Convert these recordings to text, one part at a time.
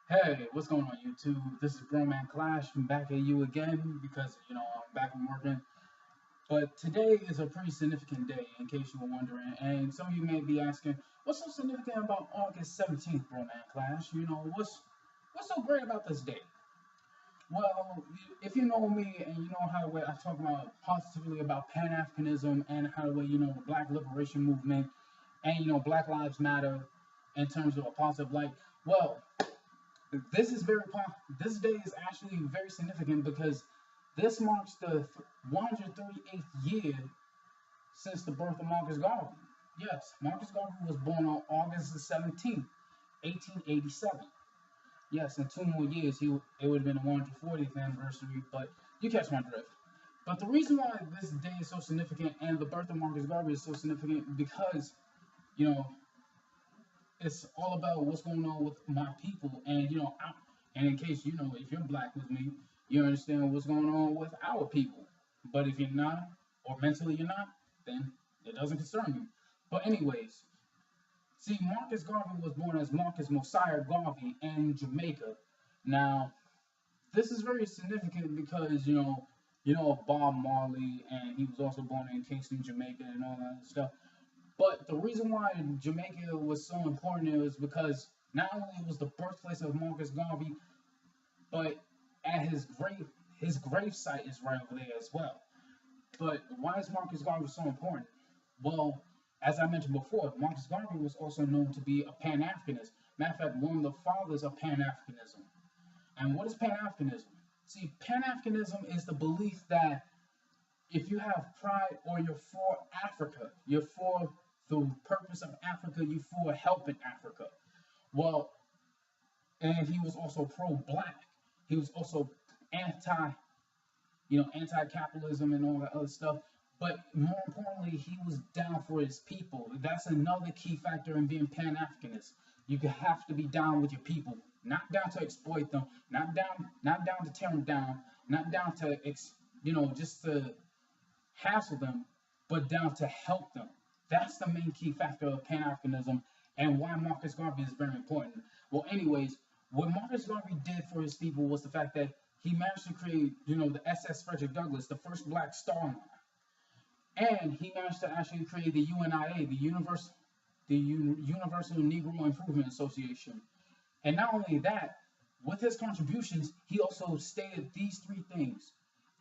Hey, what's going on YouTube? This is Grown Man Clash. I'm back at you again because I'm back from working. But today is a pretty significant day, in case you were wondering. And some of you may be asking, what's so significant about August 17th, Grown Man Clash? What's so great about this day? Well, if you know me and you know how I talk about positively about Pan Africanism and how the Black Liberation Movement and Black Lives Matter in terms of a positive light. Well, this is this day is actually very significant because this marks the 138th year since the birth of Marcus Garvey. Yes, Marcus Garvey was born on August the 17th, 1887. Yes, in 2 more years, it would have been the 140th anniversary, but you catch my drift. But the reason why this day is so significant and the birth of Marcus Garvey is so significant because, you know, it's all about what's going on with my people. And in case if you're black with me, you understand what's going on with our people. But if you're not, or mentally you're not, then it doesn't concern you. But anyways, see, Marcus Garvey was born as Marcus Mosiah Garvey in Jamaica. Now, this is very significant because Bob Marley, and he was also born in Kingston, Jamaica, and all that stuff. But the reason why Jamaica was so important is because not only was the birthplace of Marcus Garvey, but at his grave site is right over there as well. But why is Marcus Garvey so important? Well, as I mentioned before, Marcus Garvey was also known to be a Pan Africanist. Matter of fact, one of the fathers of Pan Africanism. And what is Pan Africanism? See, Pan Africanism is the belief that if you have pride or you're for Africa, you're for the purpose of Africa, you're for helping Africa. Well, and he was also pro-black. He was also anti-capitalism and all that other stuff. But more importantly, he was down for his people. That's another key factor in being Pan-Africanist. You have to be down with your people, not down to exploit them, not down to tear them down, not down to just to hassle them, but down to help them. That's the main key factor of Pan-Africanism and why Marcus Garvey is very important. Well, anyways, what Marcus Garvey did for his people was the fact that he managed to create, the SS Frederick Douglass, the first black star line. And he managed to actually create the UNIA, the Universal Negro Improvement Association. And not only that, with his contributions, he also stated these three things: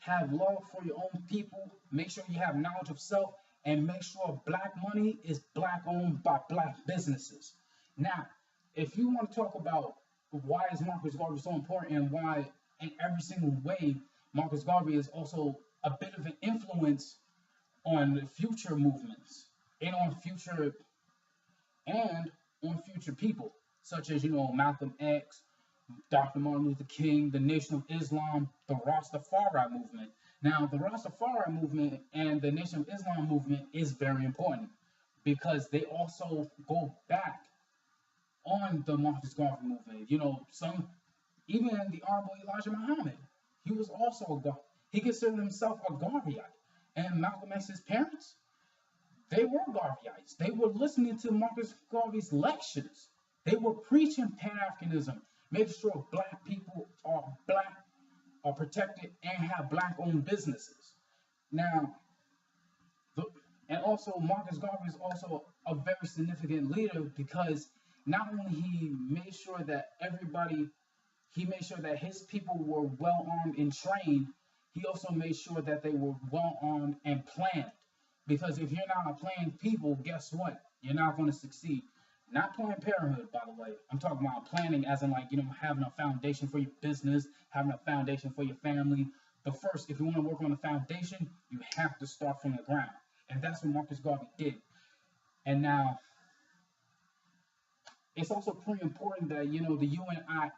have love for your own people, make sure you have knowledge of self, and make sure black money is black owned by black businesses. Now, if you want to talk about why is Marcus Garvey so important and why in every single way Marcus Garvey is also a bit of an influence on future movements and on future people, such as Malcolm X, Dr. Martin Luther King, the Nation of Islam, the Rastafari movement. Now, the Rastafari movement and the Nation of Islam movement is very important because they also go back on the Marcus Garvey movement. Even the Honorable Elijah Muhammad, he was also he considered himself a Garveyite. And Malcolm X's parents, they were Garveyites. They were listening to Marcus Garvey's lectures. They were preaching Pan-Africanism, making sure black people are protected and have black-owned businesses. Now, and also Marcus Garvey is also a very significant leader because not only he made sure that his people were well armed and trained, he also made sure that they were well armed and planned. Because if you're not a planned people, guess what? You're not going to succeed. Not Planned Parenthood, by the way. I'm talking about planning as in having a foundation for your business, having a foundation for your family. But first, if you want to work on the foundation, you have to start from the ground. And that's what Marcus Garvey did. And now, it's also pretty important that, the UNIA,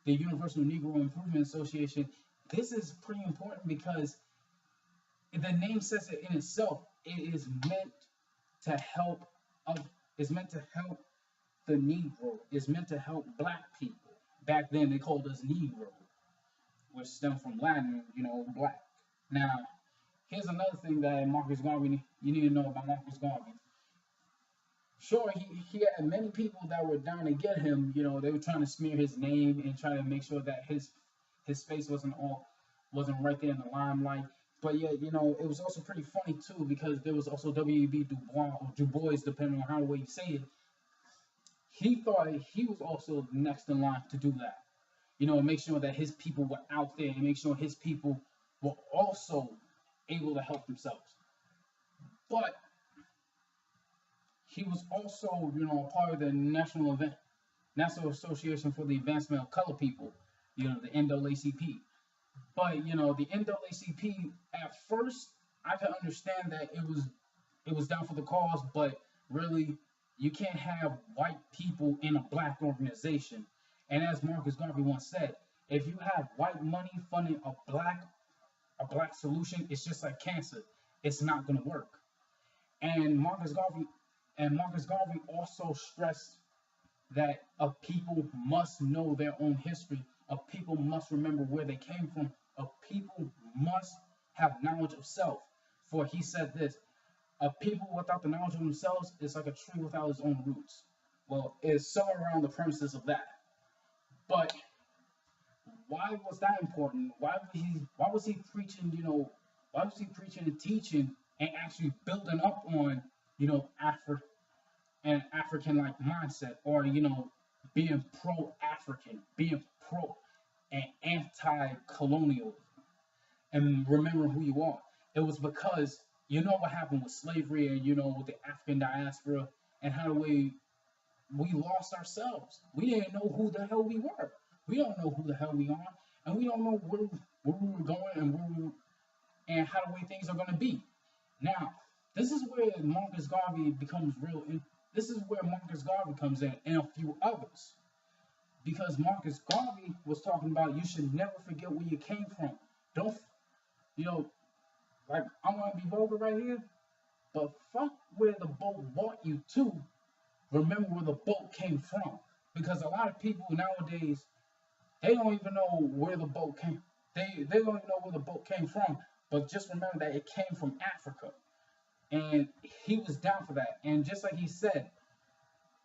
the Universal Negro Improvement Association, this is pretty important because the name says it in itself. It is meant to help. It's meant to help the Negro. It's meant to help black people. Back then they called us Negro, which stems from Latin, black. Now, here's another thing that Marcus Garvey, you need to know about Marcus Garvey. Sure, he had many people that were down to get him. You know, they were trying to smear his name and try to make sure that his face wasn't right there in the limelight. But yeah, you know, it was also pretty funny too because there was also W.E.B. Du Bois or Du Bois, depending on how the way you say it. He thought he was also next in line to do that. You know, make sure that his people were out there and make sure his people were also able to help themselves. But he was also, you know, a part of the National Association for the Advancement of Color People, you know, the NAACP. But you know, the NAACP at first, I could understand that it was down for the cause, but really, you can't have white people in a black organization. And as Marcus Garvey once said, if you have white money funding a black solution, it's just like cancer. It's not going to work. And Marcus Garvey also stressed that a people must know their own history. A people must remember where they came from. A people must have knowledge of self. For he said this: a people without the knowledge of themselves is like a tree without its own roots. Well, it's somewhere around the premises of that. But why was that important? Why was he preaching, why was he preaching and teaching and actually building up on, an African like mindset, or being pro-African, being pro and anti-colonial, and remember who you are. It was because you know what happened with slavery, and with the African diaspora, and how we lost ourselves. We didn't know who the hell we were. We don't know who the hell we are, and we don't know where we were going, and how the way things are going to be. Now, this is where Marcus Garvey becomes real. This is where Marcus Garvey comes in, and a few others, because Marcus Garvey was talking about you should never forget where you came from. Don't, you know, like, I'm gonna be vulgar right here, but fuck where the boat brought you to. Remember where the boat came from, because a lot of people nowadays, they don't even know where the boat came. They don't even know where the boat came from, but just remember that it came from Africa, and he was down for that. And just like he said,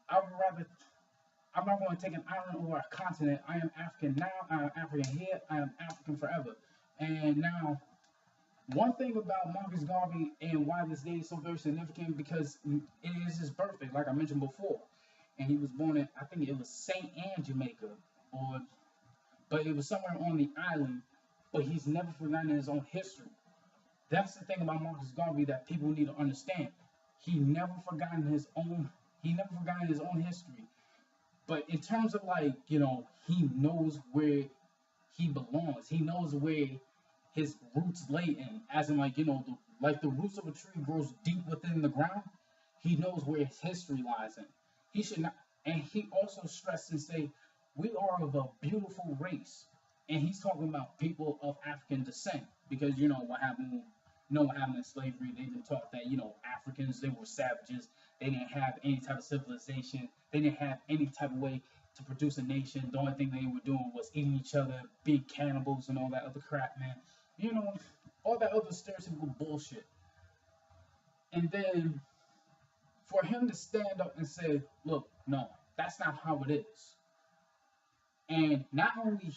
I would rather. I'm not going to take an island over a continent. I am African now. I am African here. I am African forever. And now, one thing about Marcus Garvey and why this day is so very significant, because it is his birthday, like I mentioned before, and he was born in, I think it was Saint Anne, Jamaica, but it was somewhere on the island. But he's never forgotten his own history. That's the thing about Marcus Garvey that people need to understand. He never forgotten his own. He never forgotten his own history. But in terms of, like, he knows where he belongs. He knows where his roots lay in, as in, like, like the roots of a tree grows deep within the ground. He knows where his history lies in. He should not, and he also stressed and say, we are of a beautiful race. And he's talking about people of African descent, because what happened. What happened in slavery? They've been taught that Africans, they were savages. They didn't have any type of civilization. They didn't have any type of way to produce a nation. The only thing they were doing was eating each other, being cannibals, and all that other crap, man. All that other stereotypical bullshit. And then for him to stand up and say, look, no, that's not how it is. And not only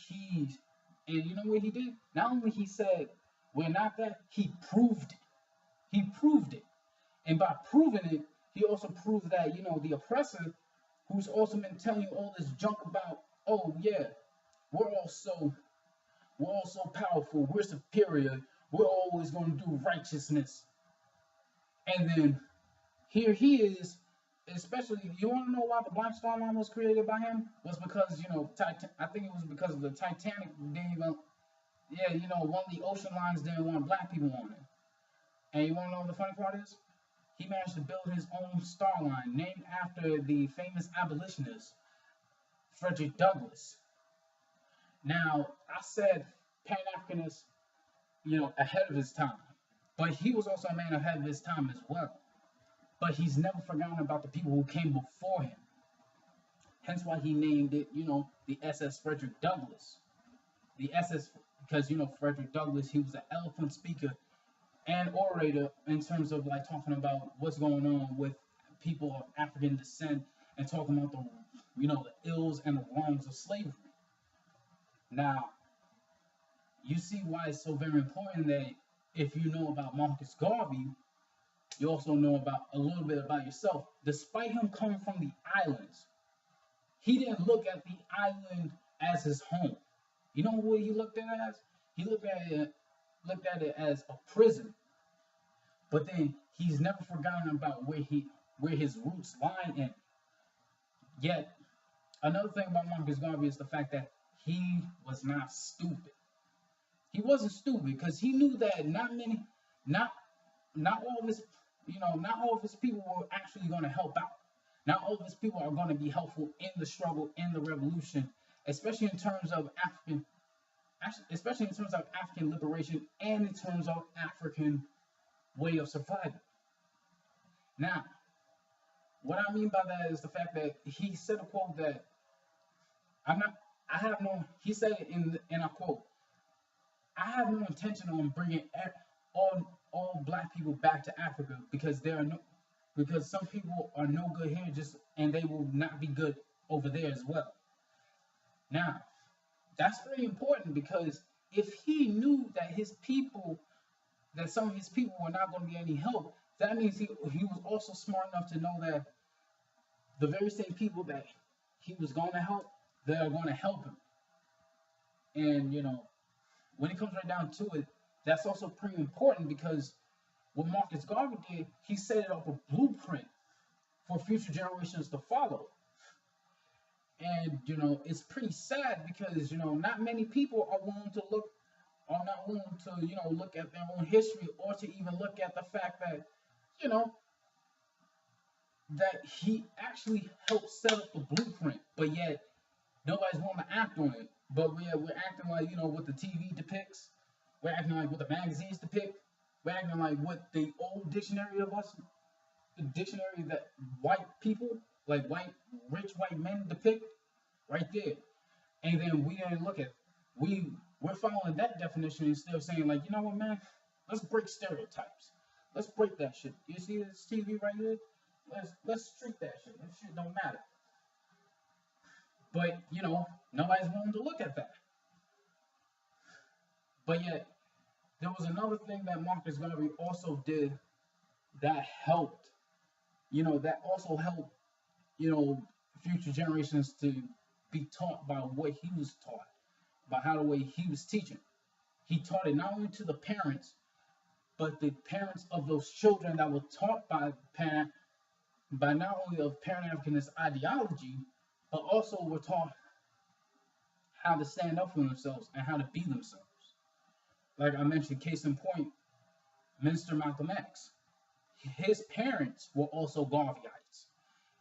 and you know what he did? Not only he said, we're not that, he proved it. He proved it. And by proving it, he also proved that, the oppressor, who's also been telling you all this junk about, oh yeah, we're all so powerful, we're superior, we're always going to do righteousness. And then here he is, especially, you want to know why the Black Star Line was created by him? Was because, I think it was because of the Titanic didn't even, one of the ocean lines didn't want black people on it. And you want to know what the funny part is? He managed to build his own star line, named after the famous abolitionist, Frederick Douglass. Now, I said Pan-Africanist, ahead of his time. But he was also a man ahead of his time as well. But he's never forgotten about the people who came before him. Hence why he named it, the SS Frederick Douglass. The SS, because, Frederick Douglass, he was an eloquent speaker and orator in terms of, like, talking about what's going on with people of African descent and talking about the ills and the wrongs of slavery. Now, you see why it's so very important that if you know about Marcus Garvey, you also know about a little bit about yourself. Despite him coming from the islands, he didn't look at the island as his home. You know what he looked at it as? He looked at it as a prison. But then he's never forgotten about where his roots lie in. Yet another thing about Marcus Garvey is the fact that he was not stupid. He wasn't stupid because he knew that not all of his not all of his people were actually going to help out. Not all of his people are going to be helpful in the struggle, in the revolution, especially in terms of African liberation and in terms of African way of survival. Now, what I mean by that is the fact that he said a quote that he said it in a quote, I have no intention on bringing all black people back to Africa because some people are no good here and they will not be good over there as well. Now, that's very important because if he knew that some of his people were not going to be any help, that means he was also smart enough to know that the very same people that he was going to help, they are going to help him. And, when it comes right down to it, that's also pretty important because what Marcus Garvey did, he set up a blueprint for future generations to follow. And, it's pretty sad because, not many people are not willing to, look at their own history or to even look at the fact that, that he actually helped set up the blueprint, but yet nobody's willing to act on it. But we're acting like, what the TV depicts. We're acting like what the magazines depict. We're acting like what the old dictionary that white people, like rich white men depict, right there. And then we didn't look at, we're following that definition instead of saying like, you know what, man, let's break stereotypes. Let's break that shit. You see this TV right here? Let's treat that shit. That shit don't matter. But, nobody's willing to look at that. But yet, there was another thing that Marcus Garvey also did that helped, future generations to be taught by what he was taught, by how the way he was teaching. He taught it not only to the parents, but the parents of those children that were taught by not only of Pan-Africanist ideology, but also were taught how to stand up for themselves and how to be themselves. Like I mentioned, case in point, Minister Malcolm X. His parents were also Garveyites.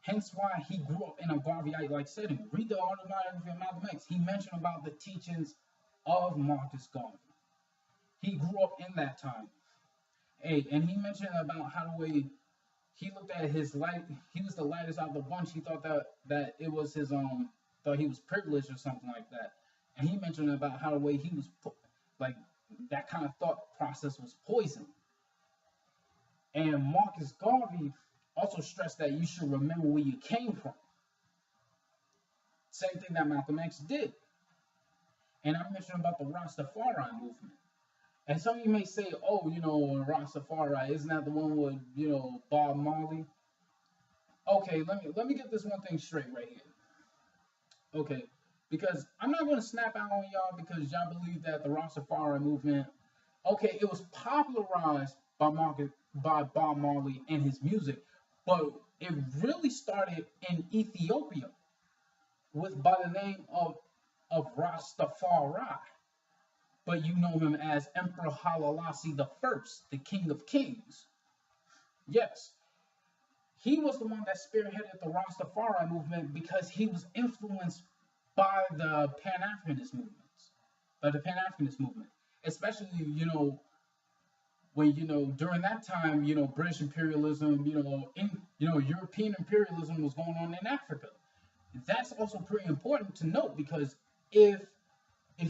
Hence why he grew up in a Garveyite-like setting. Read the autobiography of Malcolm X. He mentioned about the teachings of Marcus Garvey. He grew up in that time. And he mentioned about how the way he looked at his light, he was the lightest out of the bunch. He thought that it was his thought he was privileged or something like that. And he mentioned about how the way he was like that kind of thought process was poison. And Marcus Garvey also stressed that you should remember where you came from. Same thing that Malcolm X did. And I mentioned about the Rastafari movement. And some of you may say, oh, Rastafari, isn't that the one with, Bob Marley? Okay, let me get this one thing straight right here. Okay, because I'm not going to snap out on y'all because y'all believe that the Rastafari movement, okay, it was popularized by Bob Marley and his music, but it really started in Ethiopia by the name of Rastafari. But you know him as Emperor Haile Selassie I, the King of Kings. Yes, he was the one that spearheaded the Rastafari movement because he was influenced by the Pan-Africanist movement. Especially, when, during that time, British imperialism, European imperialism was going on in Africa. That's also pretty important to note because if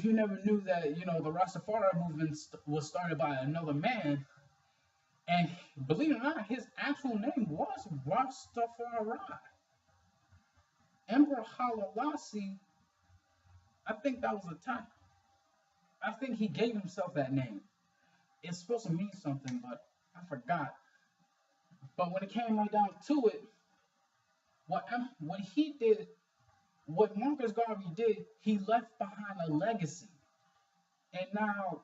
you never knew that, the Rastafari movement was started by another man, And believe it or not, his actual name was Rastafari. Emperor Haile Selassie, I think that was a title. I think he gave himself that name. It's supposed to mean something, but I forgot. But when it came right down to it, what he did, what Marcus Garvey did, he left behind a legacy. And now,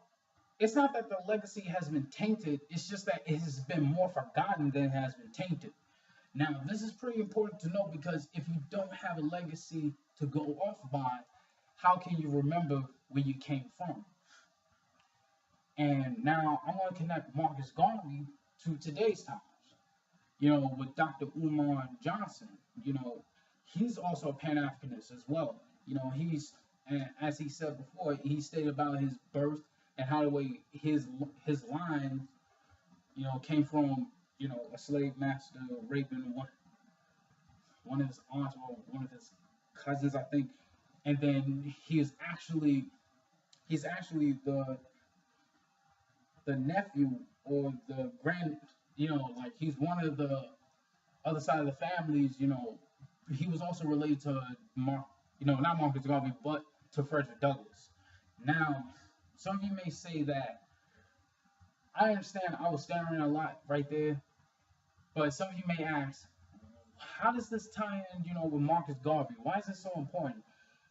it's not that the legacy has been tainted, it's just that it has been more forgotten than it has been tainted. Now, this is pretty important to know because if you don't have a legacy to go off by, how can you remember where you came from? And now I want to connect Marcus Garvey to today's times. With Dr. Umar Johnson, he's also a Pan Africanist as well. He's, and as he said before, he stated about his birth and how the way his line, came from, a slave master raping one of his aunts or one of his cousins, I think, and then he's actually the nephew or the grand, like he's one of the other side of the families, he was also related to not Marcus Garvey, but to Frederick Douglass. Now, some of you may say that I understand I was stammering a lot right there, but some of you may ask, how does this tie in, with Marcus Garvey? Why is it so important?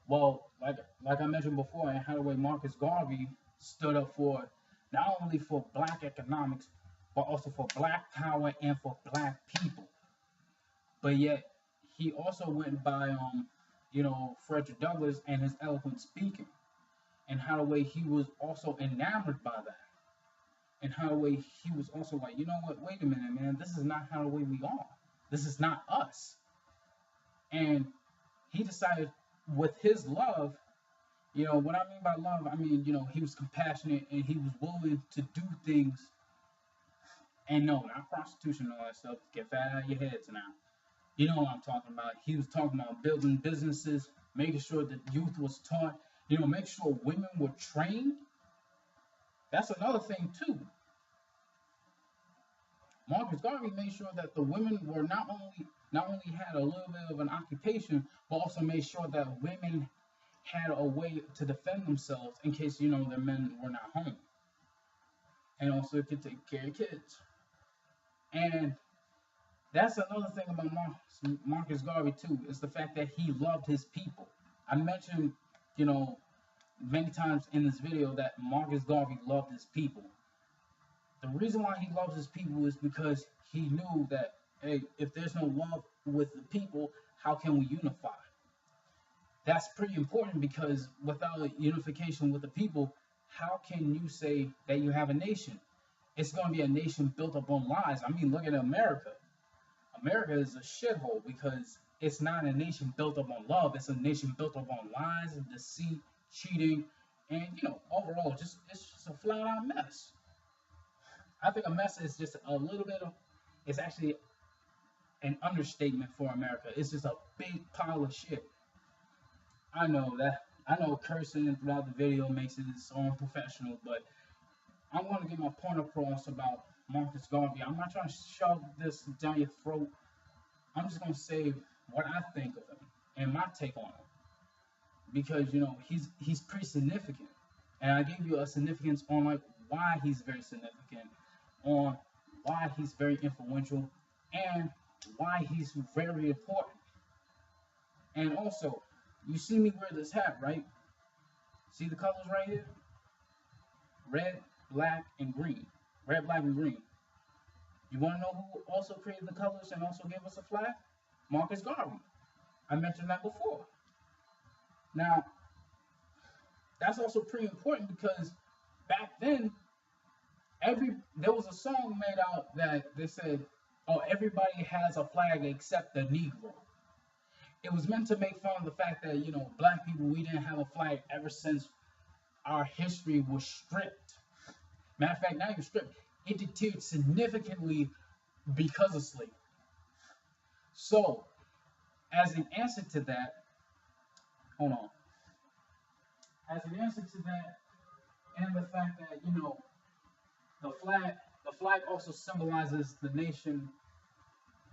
Well, like I mentioned before, and how the way Marcus Garvey stood up for not only for black economics, but also for black power and for black people. But yet, he also went by, Frederick Douglass and his eloquent speaking, and how the way he was also enamored by that, and how the way he was also like, you know what? Wait a minute, man. This is not how the way we are. This is not us. And he decided with his love, what I mean by love, I mean, he was compassionate and he was willing to do things. And no, not prostitution and all that stuff. Get that out of your heads now. You know what I'm talking about. He was talking about building businesses, making sure that youth was taught, make sure women were trained. That's another thing too. Marcus Garvey made sure that the women were not only had a little bit of an occupation, but also made sure that women had a way to defend themselves in case, their men were not home. And also could take care of kids. And that's another thing about Marcus Garvey too, is the fact that he loved his people. I mentioned, many times in this video that Marcus Garvey loved his people. The reason why he loves his people is because he knew that, hey, if there's no love with the people, how can we unify? That's pretty important because without unification with the people, how can you say that you have a nation? It's going to be a nation built upon lies. I mean, look at America. America is a shithole because it's not a nation built upon love. It's a nation built upon lies and deceit, cheating, and, overall, it's just a flat-out mess. I think a mess is just a little bit of, it's actually an understatement for America. It's just a big pile of shit. I know cursing throughout the video makes it so unprofessional, but I want to get my point across about Marcus Garvey. I'm not trying to shove this down your throat. I'm just going to say what I think of him and my take on him. Because, he's pretty significant. And I gave you a significance on, why he's very significant, on why he's very influential, and why he's very important. And also, you see me wear this hat, right? See the colors right here? Red, black, and green. Red, black, and green. You want to know who also created the colors and also gave us a flag? Marcus Garvey. I mentioned that before. Now, that's also pretty important because back then, there was a song made out that they said, oh, everybody has a flag except the Negro. It was meant to make fun of the fact that, black people, we didn't have a flag ever since our history was stripped. Matter of fact, not even stripped. It deteriorated significantly because of slavery. So, as an answer to that, as an answer to that, and the fact that, the flag the flag also symbolizes the nation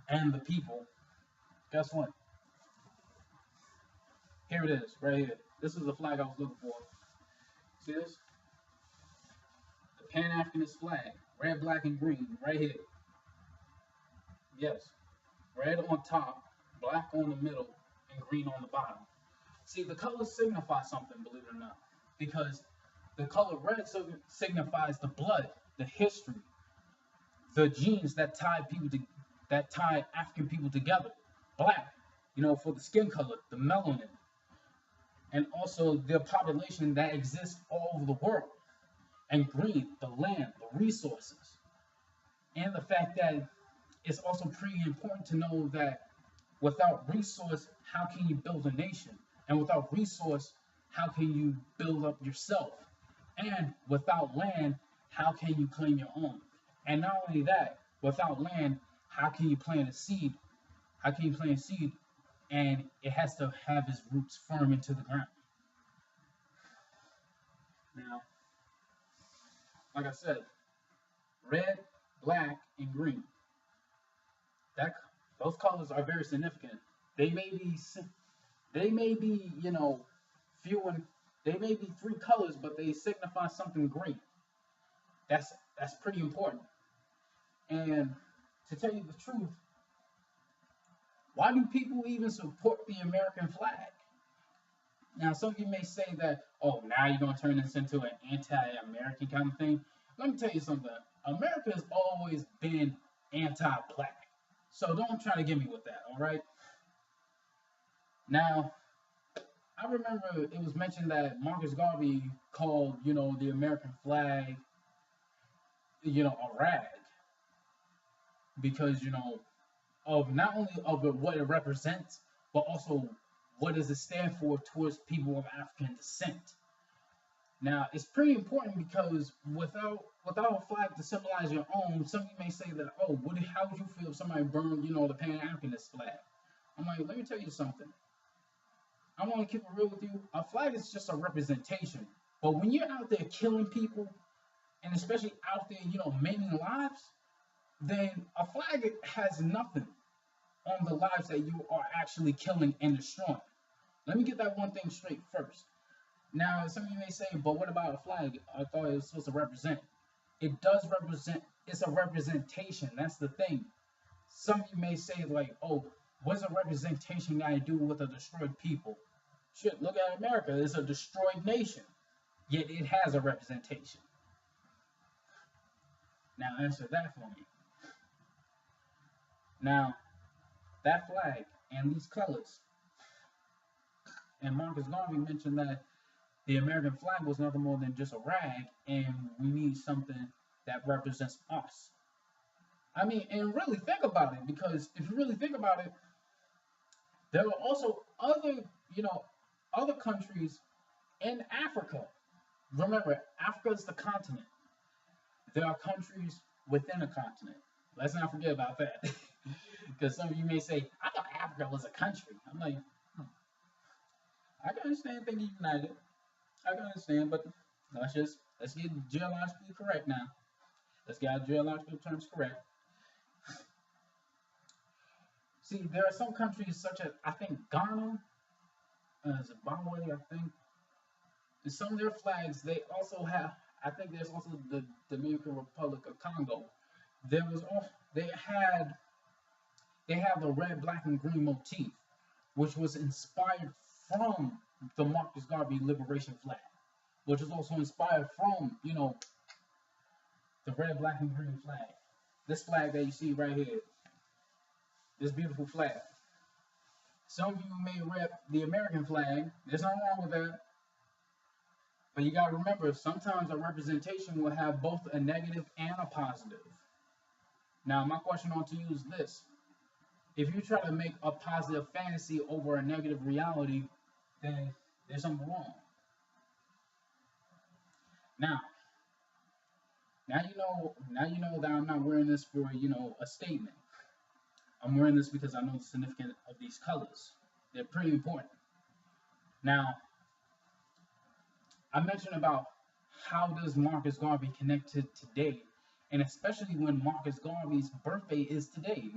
and the people. Guess what? Here it is, right here. This is the flag I was looking for. See this? The Pan-Africanist flag. Red, black, and green, right here. Yes. Red on top, black on the middle, and green on the bottom. See, the colors signify something, believe it or not. Because the color red signifies the blood, the history, the genes that tie African people together. Black, for the skin color, the melanin, and also the population that exists all over the world. And green, the land, the resources, and the fact that it's also pretty important to know that without resource, how can you build a nation? And without resource, how can you build up yourself? And without land, how can you claim your own? And not only that, without land, how can you plant a seed? How can you plant a seed? And it has to have its roots firm into the ground. Now, like I said, red, black, and green. Those colors are very significant. They may be, few and they may be three colors, but they signify something great. That's pretty important. And to tell you the truth, why do people even support the American flag? Now, some of you may say that, oh, now you're going to turn this into an anti-American kind of thing. Let me tell you something. America has always been anti-black. So don't try to get me with that, all right? Now, I remember it was mentioned that Marcus Garvey called, the American flag, a rag. Because, of not only of what it represents, but also what does it stand for towards people of African descent. Now, it's pretty important because without a flag to symbolize your own, some of you may say that, oh, how would you feel if somebody burned, the Pan-Africanist flag? I'm like, let me tell you something. I want to keep it real with you. A flag is just a representation. But when you're out there killing people, and especially out there, maiming lives, then a flag has nothing on the lives that you are actually killing and destroying. Let me get that one thing straight first. Now, some of you may say, but what about a flag? I thought it was supposed to represent. It does represent. It's a representation. That's the thing. Some of you may say, like, oh, what's a representation got to do with a destroyed people? Shit, look at America. It's a destroyed nation. Yet it has a representation. Now, answer that for me. Now, that flag and these colors, and Marcus Garvey mentioned that the American flag was nothing more than just a rag, and we need something that represents us. I mean, and really think about it, because if you really think about it, there are also other countries in Africa. Remember, Africa is the continent. There are countries within a continent. Let's not forget about that. Because some of you may say, I thought Africa was a country. I'm like, I can understand thinking united. I can understand, but let's get geologically correct now. Let's get our geological terms correct. See, there are some countries such as, I think, Ghana, Zimbabwe, I think. And some of their flags, they also have, I think there's also the Dominican Republic of Congo. They have the red, black, and green motif, which was inspired from the Marcus Garvey Liberation flag, which is also inspired from, the red, black, and green flag. This flag that you see right here, this beautiful flag. Some of you may rep the American flag. There's nothing wrong with that. But you gotta remember, sometimes a representation will have both a negative and a positive. Now, my question on to you is this. If you try to make a positive fantasy over a negative reality, then there's something wrong. Now you know that I'm not wearing this for, a statement. I'm wearing this because I know the significance of these colors. They're pretty important. Now, I mentioned about how does Marcus Garvey connect to today, And especially when Marcus Garvey's birthday is today.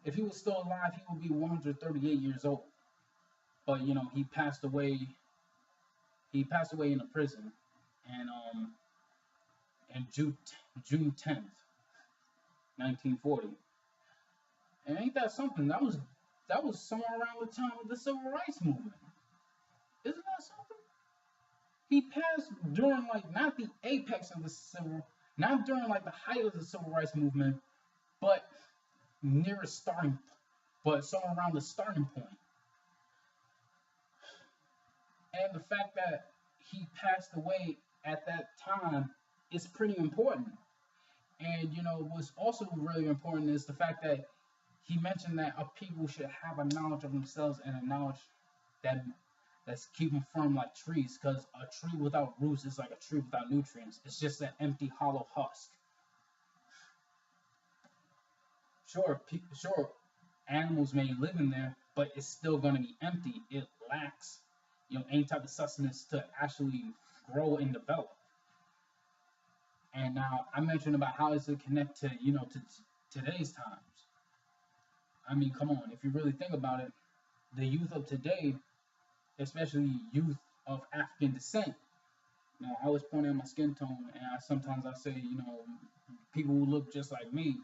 If he was still alive, he would be 138 years old. But he passed away. He passed away in a prison, and in June 10th, 1940. And ain't that something? That was somewhere around the time of the Civil Rights Movement. Isn't that something? He passed during not the apex of the not during the height of the Civil Rights Movement, but near a starting, but somewhere around the starting point. And the fact that he passed away at that time is pretty important. And what's also really important is the fact that he mentioned that people should have a knowledge of themselves and a knowledge that's keep them firm like trees, because a tree without roots is like a tree without nutrients. It's just an empty, hollow husk. Sure, animals may live in there, but it's still going to be empty. It lacks, any type of sustenance to actually grow and develop. And now I mentioned about how does it connect to, to today's times. I mean, come on, if you really think about it, the youth of today, especially youth of African descent, I was pointing at my skin tone, and sometimes I say, people who look just like me.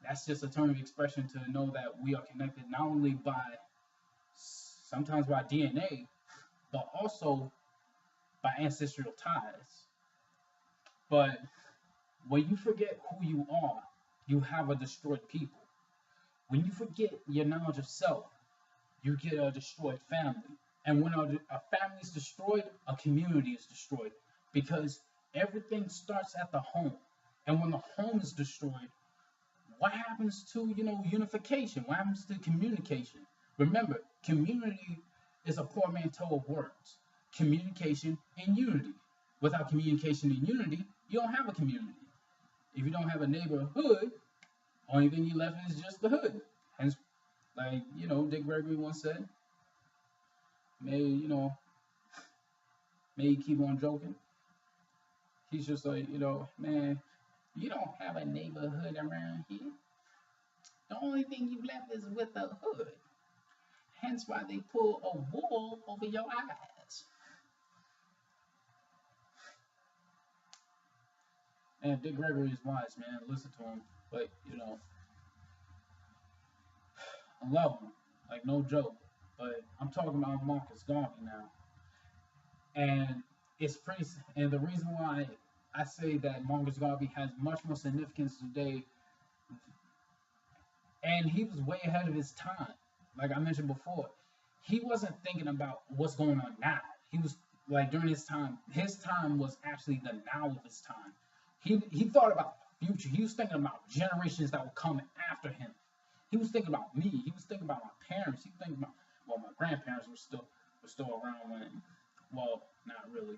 That's just a term of expression to know that we are connected not only sometimes by DNA, but also by ancestral ties. But when you forget who you are, you have a destroyed people. When you forget your knowledge of self, you get a destroyed family. And when a family is destroyed, a community is destroyed, because everything starts at the home. And when the home is destroyed, what happens to, unification? What happens to communication? Remember, community is a portmanteau of words. Communication and unity. Without communication and unity, you don't have a community. If you don't have a neighborhood, only thing you left is just the hood. Hence, Dick Gregory once said, may he keep on joking. He's just like, man, you don't have a neighborhood around here. The only thing you left is with a hood. Hence why they pull a wool over your eyes. And Dick Gregory is wise, man. Listen to him. But, I love him. Like, no joke. But I'm talking about Marcus Garvey now. And it's pretty, and the reason why I say that Marcus Garvey has much more significance today, and he was way ahead of his time. Like I mentioned before, he wasn't thinking about what's going on now. He was during his time was actually the now of his time. He thought about the future. He was thinking about generations that would come after him. He was thinking about me. He was thinking about my parents. He was thinking about, my grandparents were still around when, not really.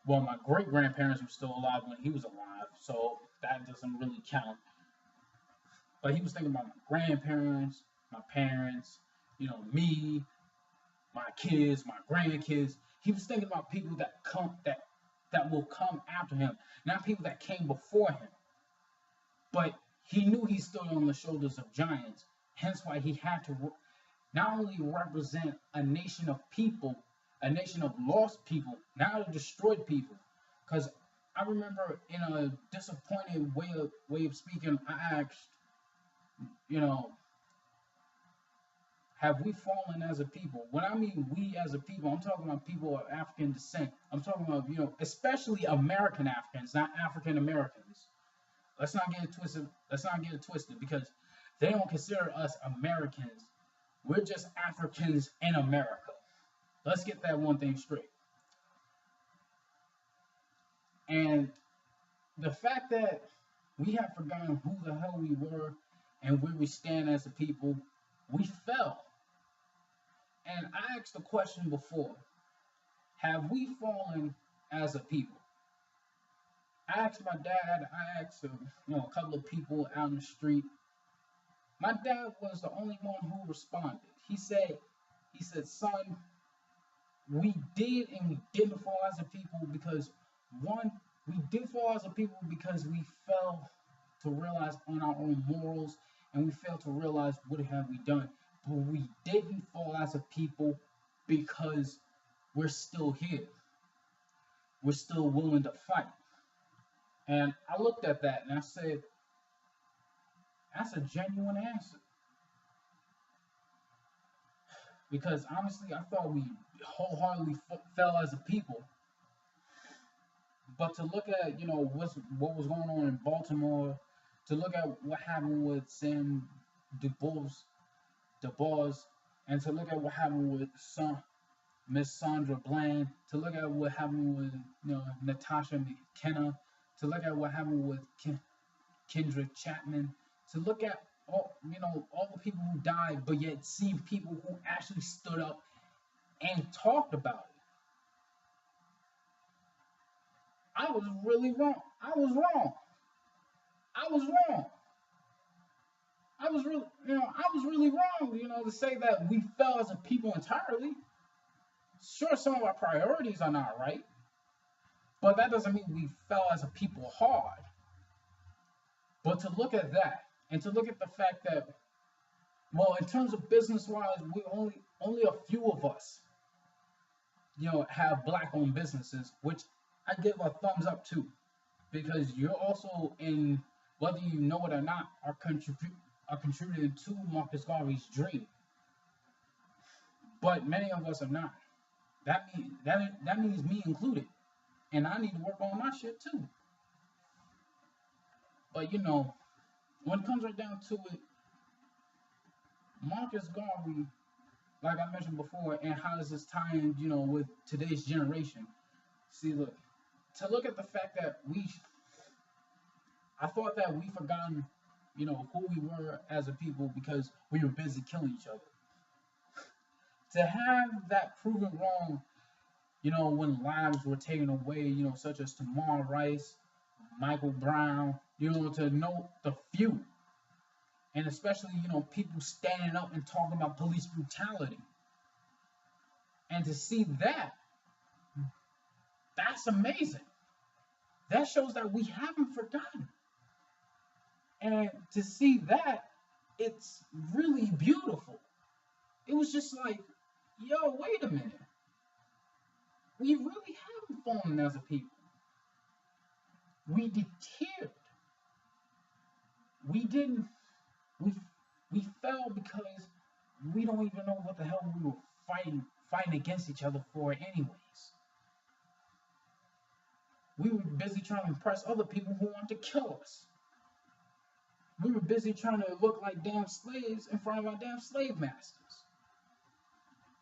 Well, my great grandparents were still alive when he was alive, so that doesn't really count. But he was thinking about my grandparents, my parents, me, my kids, my grandkids. He was thinking about people that will come after him, not people that came before him. But he knew he stood on the shoulders of giants, hence why he had to not only represent a nation of people, a nation of lost people, not a destroyed people. Because I remember in a disappointed way of speaking, I asked, have we fallen as a people? When I mean we as a people, I'm talking about people of African descent. I'm talking about, especially American Africans, not African Americans. Let's not get it twisted, because they don't consider us Americans. We're just Africans in America. Let's get that one thing straight. And the fact that we have forgotten who the hell we were and where we stand as a people, we fell. And I asked the question before, have we fallen as a people? I asked my dad, I asked a couple of people out in the street. My dad was the only one who responded. He said, son, we did and we didn't fall as a people because, one, We did fall as a people because we failed to realize on our own morals, and we failed to realize what have we done. But we didn't fall as a people because we're still here. We're still willing to fight. And I looked at that and I said, that's a genuine answer. Because honestly, I thought we wholeheartedly fell as a people. But to look at, what was going on in Baltimore, to look at what happened with Sam DuBois, and to look at what happened with Miss Sandra Bland, to look at what happened with, Natasha McKenna, to look at what happened with Kendra Chapman, to look at all the people who died, but yet see people who actually stood up and talked about it. I was really wrong. I was wrong. I was wrong. I was really wrong, to say that we fell as a people entirely. Sure, some of our priorities are not right, but that doesn't mean we fell as a people hard. But to look at that, and to look at the fact that, well, in terms of business-wise, we only a few of us, have black-owned businesses, which I give a thumbs up to, because you're also in, whether you know it or not, are contributing to Marcus Garvey's dream. But many of us are not. That means me included, and I need to work on my shit too. But when it comes right down to it, Marcus Garvey, like I mentioned before, and how does this tie in, with today's generation? See, look at the fact that I thought that we forgotten, who we were as a people because we were busy killing each other. To have that proven wrong, when lives were taken away, such as Tamar Rice, Michael Brown, to note the few. And especially, people standing up and talking about police brutality. And to see that, that's amazing. That shows that we haven't forgotten. And to see that, it's really beautiful. It was just like, yo, wait a minute. We really haven't fallen as a people. We deterred. We fell because we don't even know what the hell we were fighting against each other for anyways. We were busy trying to impress other people who wanted to kill us. We were busy trying to look like damn slaves in front of our damn slave masters.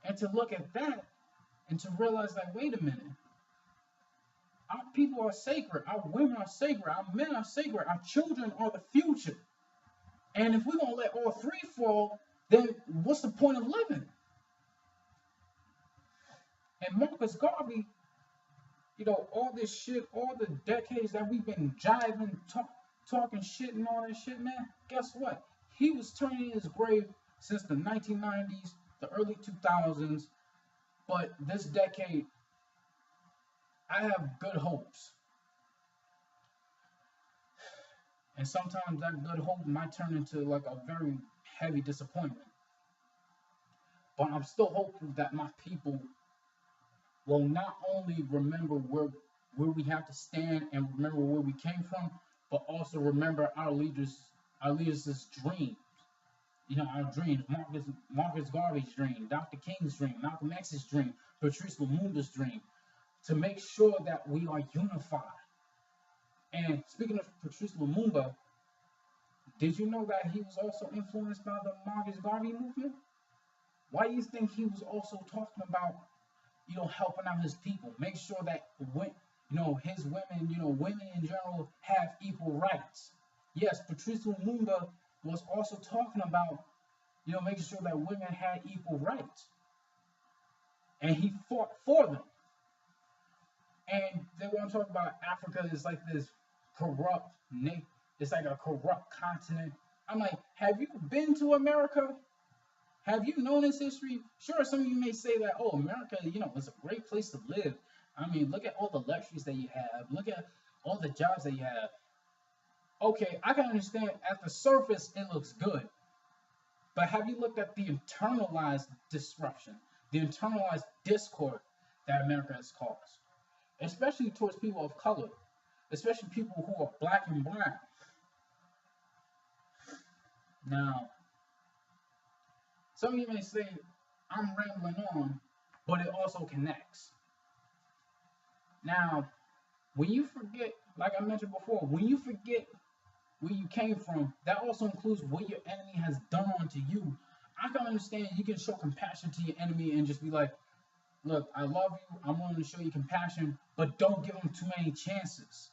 And to look at that and to realize that, wait a minute, our people are sacred, our women are sacred, our men are sacred, our children are the future. And if we're going to let all three fall, then what's the point of living? And Marcus Garvey, all this shit, all the decades that we've been jiving, talking shit and all that shit, man, guess what? He was turning in his grave since the 1990s, the early 2000s, but this decade, I have good hopes. And sometimes that good hope might turn into like a very heavy disappointment. But I'm still hopeful that my people will not only remember where we have to stand and remember where we came from, but also remember our leaders' dreams. Our dreams, Marcus Garvey's dream, Dr. King's dream, Malcolm X's dream, Patrice Lumumba's dream, to make sure that we are unified. And speaking of Patrice Lumumba, did you know that he was also influenced by the Marcus Garvey movement? Why do you think he was also talking about, helping out his people, make sure that his women, women in general have equal rights? Yes, Patrice Lumumba was also talking about, making sure that women had equal rights. And he fought for them. And they want to talk about Africa is like this corrupt nation. It's like a corrupt continent. I'm like, have you been to America? Have you known its history? Sure, some of you may say that, oh, America, is a great place to live. I mean, look at all the luxuries that you have. Look at all the jobs that you have. Okay, I can understand at the surface it looks good, but have you looked at the internalized disruption, the internalized discord that America has caused, especially towards people of color, especially people who are black and brown? Now, some of you may say, I'm rambling on, but it also connects. Now, when you forget, like I mentioned before, when you forget where you came from, that also includes what your enemy has done unto you. I can understand you can show compassion to your enemy and just be like, look, I love you, I'm willing to show you compassion, but don't give them too many chances.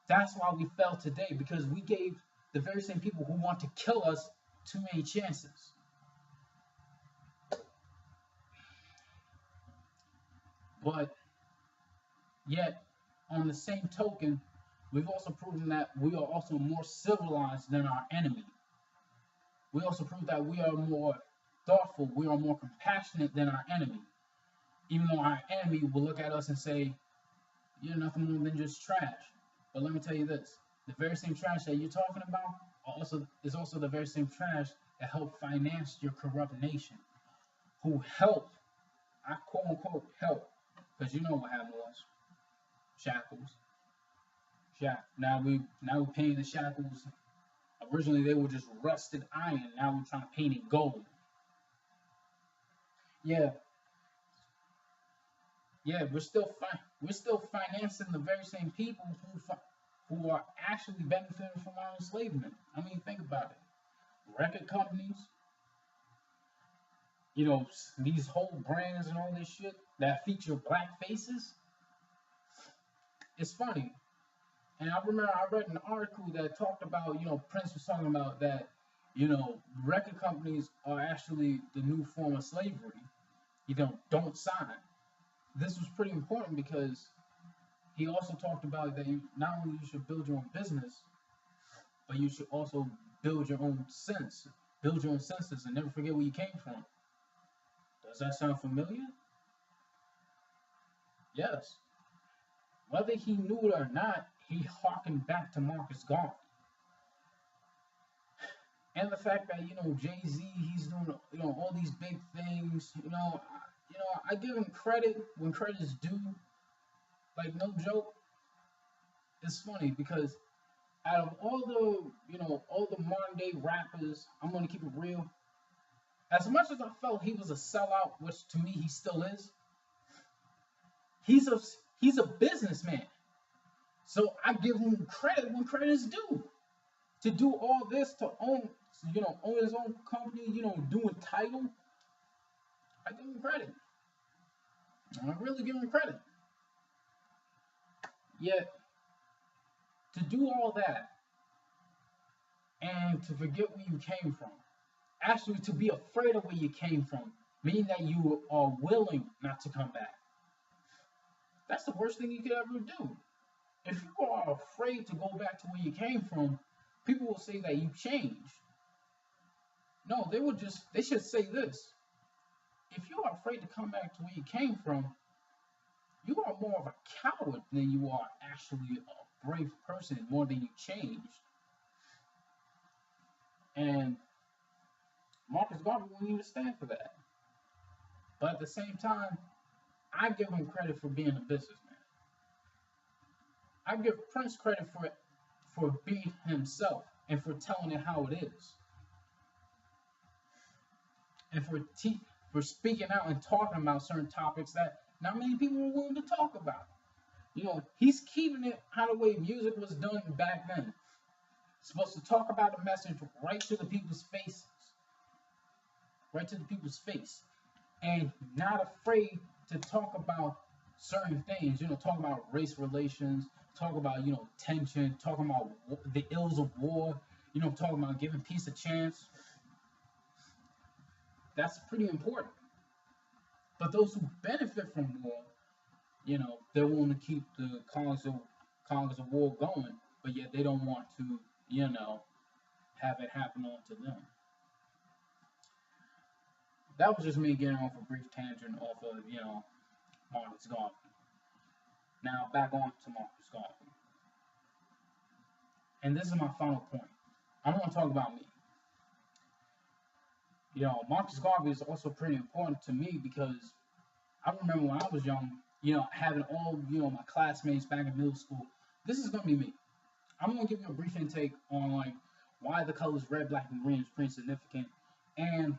That's why we fell today, because we gave the very same people who want to kill us too many chances. But yet, on the same token, we've also proven that we are also more civilized than our enemy. We also prove that we are more thoughtful, we are more compassionate than our enemy. Even though our enemy will look at us and say, you're nothing more than just trash. But let me tell you this, the very same trash that you're talking about is also the very same trash that helped finance your corrupt nation. Who helped, I quote unquote help, because you know what happened was. Shackles. Now we're painting the shackles. Originally they were just rusted iron. Now we're trying to paint it gold. Yeah, we're still financing the very same people who are actually benefiting from our enslavement. I mean, think about it. Record companies, these whole brands and all this shit that feature black faces. It's funny. And I remember I read an article that talked about, Prince was talking about that, record companies are actually the new form of slavery. Don't sign. This was pretty important because he also talked about that not only you should build your own business, but you should also build your own sense, build your own senses, and never forget where you came from. Does that sound familiar? Yes. Whether he knew it or not, he harkened back to Marcus Garvey. And the fact that, Jay-Z, he's doing, all these big things, I give him credit when credit is due. Like, no joke. It's funny because out of all the modern day rappers, I'm going to keep it real. As much as I felt he was a sellout, which to me he still is, he's a businessman. So I give him credit when credit is due. To do all this, to own his own company, doing title, I give him credit. I really give him credit. Yet, to do all that, and to forget where you came from, actually to be afraid of where you came from, meaning that you are willing not to come back, that's the worst thing you could ever do. If you are afraid to go back to where you came from, people will say that you changed. No, they should say this. If you are afraid to come back to where you came from, you are more of a coward than you are actually a brave person, more than you changed. And Marcus Garvey wouldn't even stand for that. But at the same time, I give him credit for being a businessman. I give Prince credit for being himself and for telling it how it is. And for speaking out and talking about certain topics that not many people were willing to talk about. He's keeping it how the way music was done back then. Supposed to talk about the message right to the people's faces. Right to the people's face. And not afraid to talk about certain things. Talk about race relations, talk about, tension, talking about the ills of war, talking about giving peace a chance. That's pretty important. But those who benefit from war, they want to keep the cause of war going, but yet they don't want to, have it happen onto them. That was just me getting off a brief tangent off of, Marcus Garvey. Now back on to Marcus Garvey. And this is my final point. I want to talk about me. Marcus Garvey is also pretty important to me because I remember when I was young, having all, my classmates back in middle school. This is going to be me. I'm going to give you a brief intake on, like, why the colors red, black, and green is pretty significant and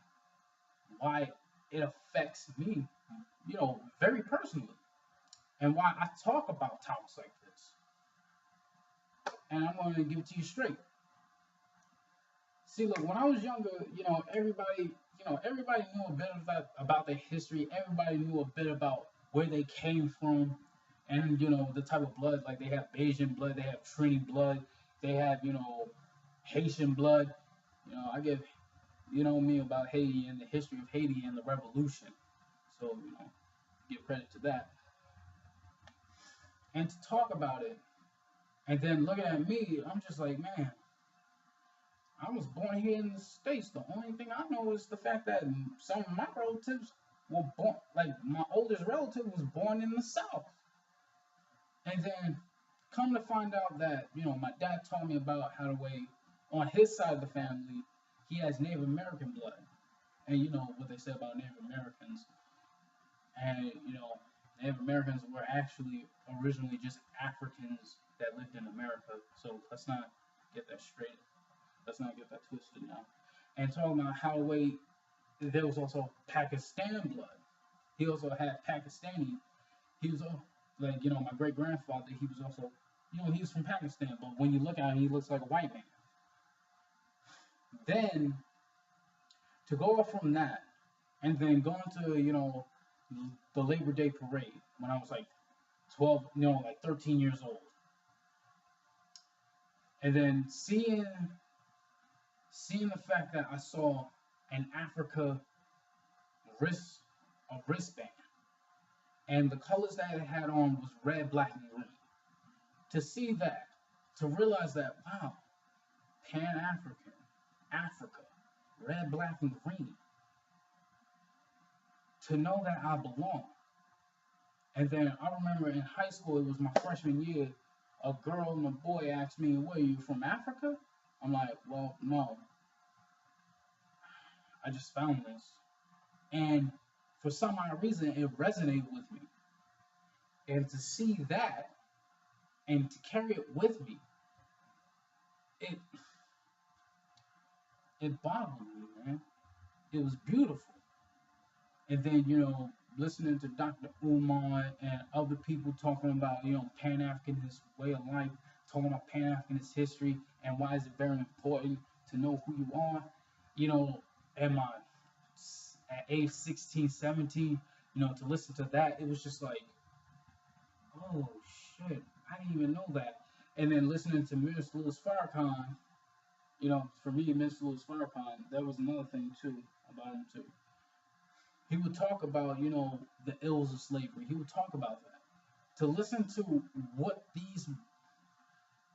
why it affects me, very personally, and why I talk about topics like this. And I'm going to give it to you straight. See, look, when I was younger, everybody knew a bit about their history. Everybody knew a bit about where they came from, and the type of blood. Like, they have Bayesian blood, they have Trini blood, they have Haitian blood. I give me about Haiti and the history of Haiti and the revolution. So give credit to that. And to talk about it, and then looking at me, I'm just like, man, I was born here in the States. The only thing I know is the fact that some of my relatives were born, like my oldest relative was born in the South. And then come to find out that, my dad told me about how the way on his side of the family, he has Native American blood. And you know what they say about Native Americans. And, Native Americans were actually originally just Africans that lived in America. So let's not get that straight. Let's not get that twisted now. And talking about how there was also Pakistan blood. He also had Pakistani. He was like, my great grandfather. He was also, he was from Pakistan. But when you look at him, he looks like a white man. Then to go off from that, and then going to the Labor Day parade when I was like 12, like 13 years old, and then seeing the fact that I saw an Africa wristband, and the colors that it had on was red, black, and green. To see that, to realize that, wow, Pan-African, Africa, red, black, and green. To know that I belong. And then I remember in high school, it was my freshman year, a girl and a boy asked me, "Where are you from, Africa?" I'm like, well, no. I just found this. And for some odd reason, it resonated with me. And to see that and to carry it with me, it boggled me, man. It was beautiful. And then, listening to Dr. Umar and other people talking about, Pan-Africanist way of life, talking about Pan-Africanist history and why is it very important to know who you are, at age 16, 17, to listen to that, it was just like, oh, shit, I didn't even know that. And then listening to Minister Louis Farrakhan, for me, Minister Louis Farrakhan, that was another thing, too, about him, too. He would talk about, the ills of slavery. He would talk about that. To listen to what these,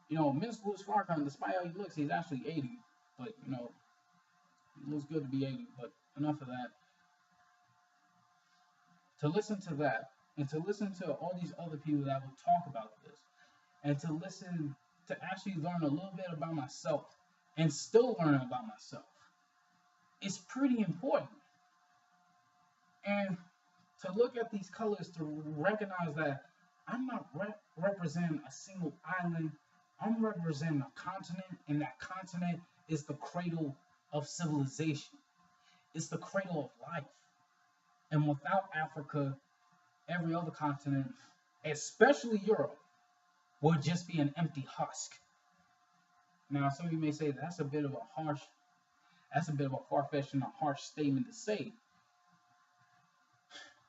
Minister Louis Farrakhan, despite how he looks, he's actually 80. But, he looks good to be 80. But enough of that. To listen to that, and to listen to all these other people that would talk about this, and to listen, to actually learn a little bit about myself, and still learn about myself, it's pretty important. And to look at these colors, to recognize that I'm not representing a single island, I'm representing a continent, and that continent is the cradle of civilization. It's the cradle of life. And without Africa, every other continent, especially Europe, would just be an empty husk. Now, some of you may say that's a bit of a far-fetched and a harsh statement to say.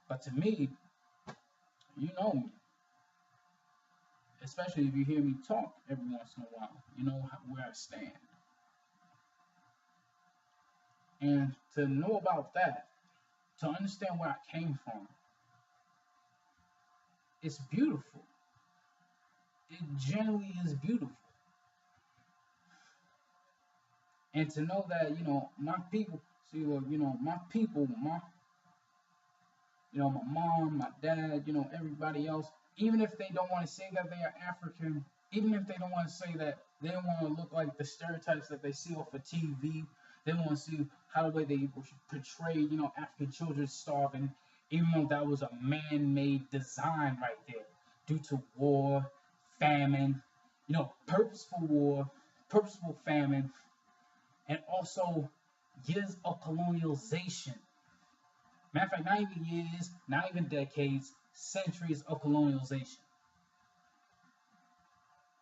But to me, you know me. Especially if you hear me talk every once in a while, you know where I stand. And to know about that, to understand where I came from, it's beautiful. It generally is beautiful. And to know that, my people, my people, my mom, my dad, everybody else, even if they don't want to say that they are African, Even if they don't want to say that, they don't want to look like the stereotypes that they see off of TV. They want to see how the way they portray, African children starving, even though that was a man-made design right there, due to war, famine, purposeful war, purposeful famine, and also years of colonialization. Matter of fact, not even years, not even decades, centuries of colonialization.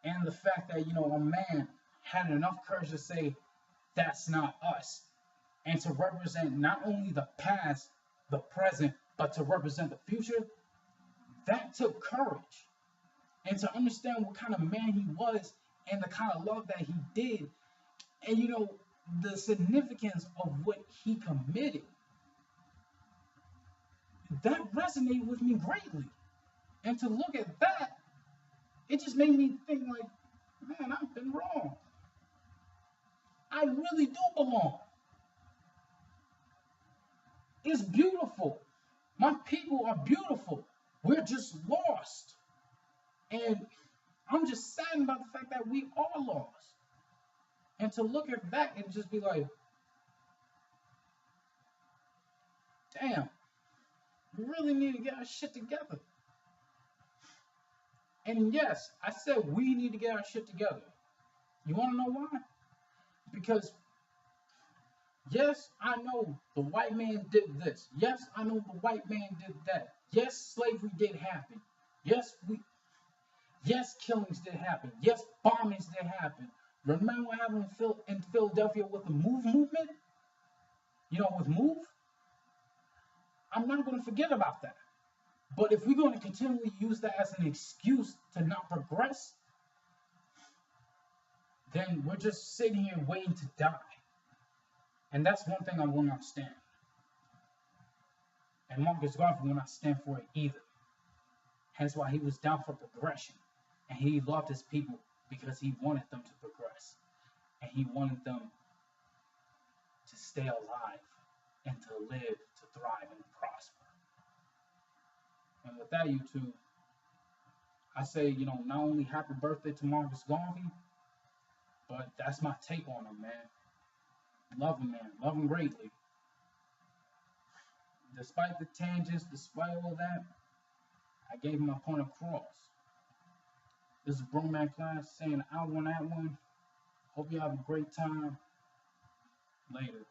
And the fact that, a man had enough courage to say, that's not us. And to represent not only the past, the present, but to represent the future, that took courage. And to understand what kind of man he was and the kind of love that he did, and the significance of what he committed, that resonated with me greatly. And to look at that, it just made me think like, man, I've been wrong. I really do belong. It's beautiful. My people are beautiful. We're just lost. And I'm just saddened about the fact that we are lost. And to look at that and just be like, damn, we really need to get our shit together. And yes, I said we need to get our shit together. You want to know why? Because, yes, I know the white man did this. Yes, I know the white man did that. Yes, slavery did happen. Yes, killings did happen. Yes, bombings did happen. Remember what happened in Philadelphia with the MOVE movement? With MOVE? I'm not going to forget about that. But if we're going to continually use that as an excuse to not progress, then we're just sitting here waiting to die. And that's one thing I will not stand. And Marcus Garvey will not stand for it either. Hence why he was down for progression. And he loved his people because he wanted them to progress. And he wanted them to stay alive and to live, to thrive, and prosper. And with that, YouTube, I say, not only happy birthday to Marcus Garvey, but that's my take on him, man. Love him, man. Love him greatly. Despite the tangents, despite all that, I gave him my point across. This is Broman Class saying out on that one. Hope you have a great time. Later.